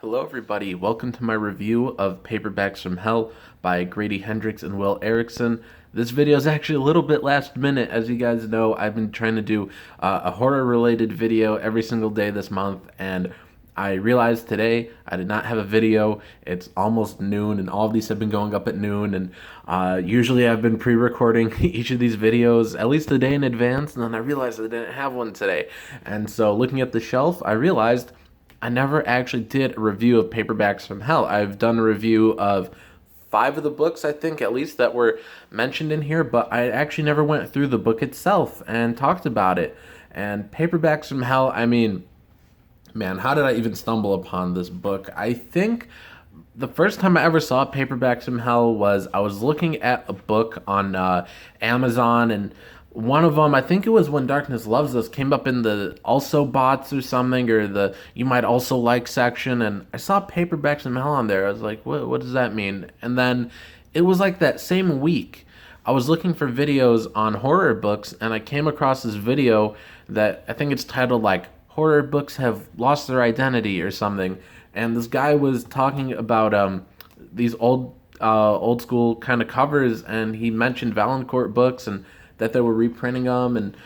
Hello, everybody. Welcome to my review of Paperbacks from Hell by Grady, Hendrix, and Errickson. This video is actually a little bit last minute. As you guys know, I've been trying to do a horror-related video every single day this month, and I realized today I did not have a video. It's almost noon, and all of these have been going up at noon, and usually I've been pre-recording each of these videos at least a day in advance, and then I realized I didn't have one today. And so looking at the shelf, I realized I never actually did a review of Paperbacks from Hell. I've done a review of 5 of the books, I think, at least, that were mentioned in here, but I actually never went through the book itself and talked about it. And Paperbacks from Hell, I mean, man, how did I even stumble upon this book? I think the first time I ever saw Paperbacks from Hell was I was looking at a book on Amazon, and one of them, I think it was When Darkness Loves Us, came up in the also bots or something, or the you might also like section, and I saw Paperbacks from Hell on there. I was like, what does that mean? And then it was like that same week, I was looking for videos on horror books, and I came across this video that I think it's titled like Horror Books Have Lost Their Identity or something. And this guy was talking about these old school kind of covers, and he mentioned Valancourt books and that they were reprinting them, and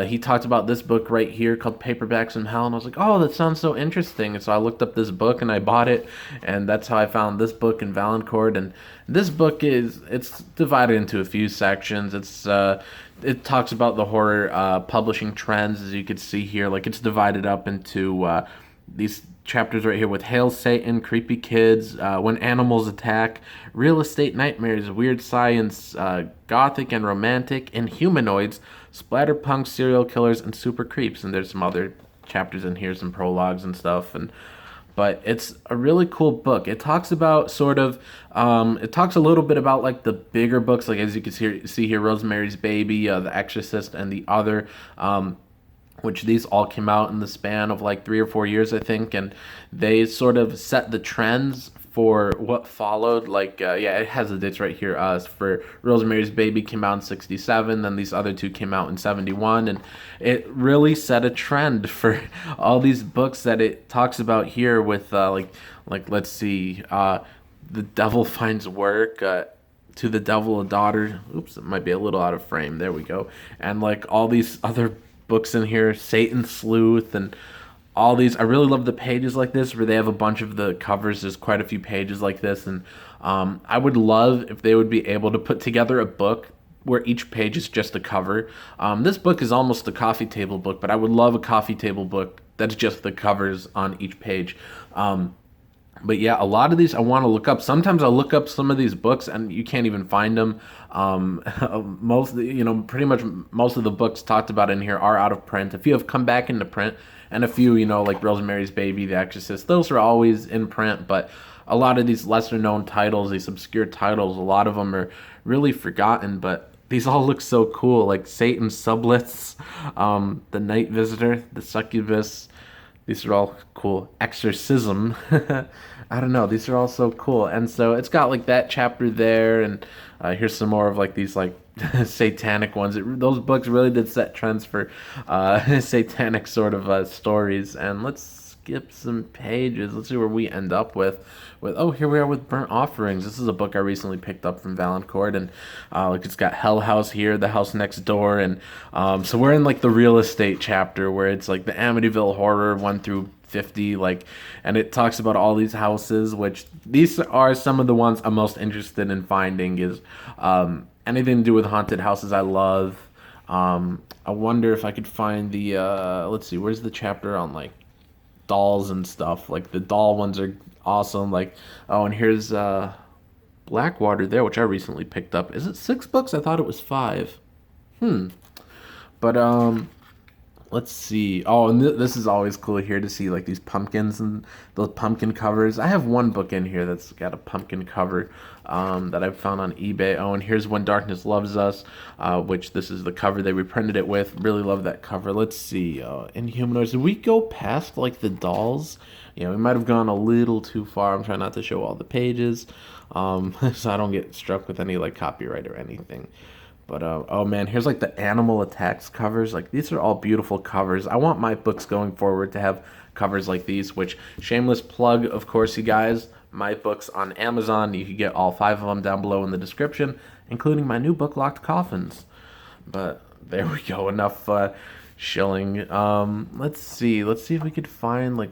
he talked about this book right here called Paperbacks from Hell, and I was like, oh, that sounds so interesting. And so I looked up this book and I bought it, and that's how I found this book in Valancourt. And this book it's divided into a few sections. It talks about the horror publishing trends, as you can see here. Like, it's divided up into these chapters right here with Hail Satan, Creepy Kids, When Animals Attack, Real Estate Nightmares, Weird Science, Gothic and Romantic, Inhumanoids, Splatterpunk, Serial Killers, and Super Creeps. And there's some other chapters in here, some prologues and stuff. But it's a really cool book. It talks about it talks a little bit about like the bigger books, like as you can see here, Rosemary's Baby, The Exorcist, and the other. Which these all came out in the span of like 3 or 4 years, I think, and they sort of set the trends for what followed. Like, yeah, it has the dates right here. For Rosemary's Baby came out in 1967, then these other two came out in 1971, and it really set a trend for all these books that it talks about here with, like let's see, The Devil Finds Work, To the Devil a Daughter. Oops, it might be a little out of frame. There we go. And like all these other books in here, Satan Sleuth, and all these. I really love the pages like this where they have a bunch of the covers. There's quite a few pages like this, and I would love if they would be able to put together a book where each page is just a cover. This book is almost a coffee table book, but I would love a coffee table book that's just the covers on each page. But yeah, a lot of these I want to look up. Sometimes I'll look up some of these books and you can't even find them. Pretty much most of the books talked about in here are out of print. A few have come back into print, and a few, like Rosemary's Baby, The Exorcist, those are always in print. But a lot of these lesser known titles, these obscure titles, a lot of them are really forgotten, but these all look so cool, like Satan's Sublets, The Night Visitor, The Succubus. These are all cool. Exorcism. I don't know. These are all so cool. And so it's got like that chapter there, and here's some more of like these like satanic ones. Those books really did set trends for satanic sort of stories. And let's skip some pages. Let's see where we end up with oh, here we are with Burnt Offerings. This is a book I recently picked up from Valancourt, and like it's got Hell House here, The House Next Door, and so we're in like the real estate chapter where it's like the Amityville Horror 1 through 50, like, and it talks about all these houses, which these are some of the ones I'm most interested in finding. Is anything to do with haunted houses I love. I wonder if I could find the let's see, where's the chapter on like dolls and stuff. Like the doll ones are awesome. Like, oh, and here's Blackwater there, which I recently picked up. Is it 6 books? I thought it was 5. But let's see. Oh, and this is always cool here to see like these pumpkins and those pumpkin covers. I have one book in here that's got a pumpkin cover that I've found on eBay. Oh, and here's When Darkness Loves Us, which this is the cover they reprinted it with. Really love that cover. Let's see. Inhumanoids. Did we go past like the dolls? We might have gone a little too far. I'm trying not to show all the pages, so I don't get struck with any like copyright or anything. But oh man, here's like the Animal Attacks covers. Like, these are all beautiful covers. I want my books going forward to have covers like these, which, shameless plug, of course, you guys, my books on Amazon. You can get all 5 of them down below in the description, including my new book, Locked Coffins. But there we go, enough shilling. Let's see if we could find, like,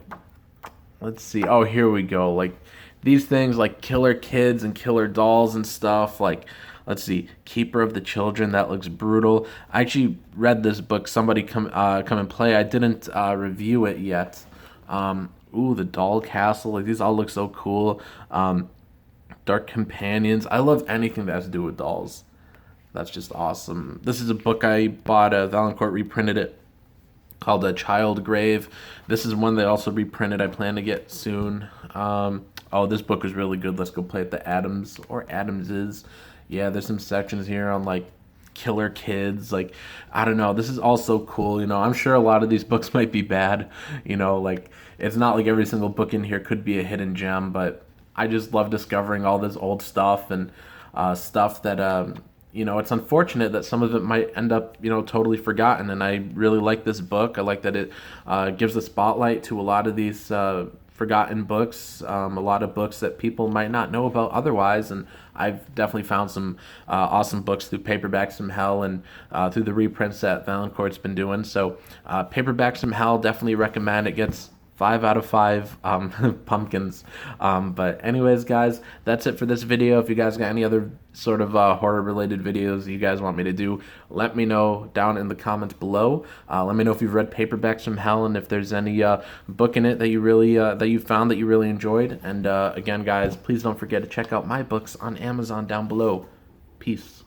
let's see, oh, here we go, like, these things, like Killer Kids and Killer Dolls and stuff, like, let's see, Keeper of the Children, that looks brutal. I actually read this book, Somebody Come and Play. I didn't review it yet. Ooh, the Doll Castle, like, these all look so cool. Dark Companions, I love anything that has to do with dolls. That's just awesome. This is a book I bought, Valancourt reprinted it, called A Child Grave. This is one they also reprinted, I plan to get soon. Oh, this book was really good. Let's go play at the Adams, or Adamses. Yeah, there's some sections here on, like, Killer Kids. Like, I don't know, this is also cool, you know. I'm sure a lot of these books might be bad, you know, like, it's not like every single book in here could be a hidden gem, but I just love discovering all this old stuff and stuff that, you know, it's unfortunate that some of it might end up, you know, totally forgotten. And I really like this book. I like that it gives the spotlight to a lot of these forgotten books, a lot of books that people might not know about otherwise. And I've definitely found some awesome books through Paperbacks from Hell and through the reprints that Valancourt's been doing. So Paperbacks from Hell, definitely recommend. It gets 5 out of 5 pumpkins. But anyways, guys, that's it for this video. If you guys got any other sort of horror related videos you guys want me to do, let me know down in the comments below. Let me know if you've read Paperbacks from Hell and if there's any book in it that you really that you found that you really enjoyed. And again, guys, please don't forget to check out my books on Amazon down below. Peace.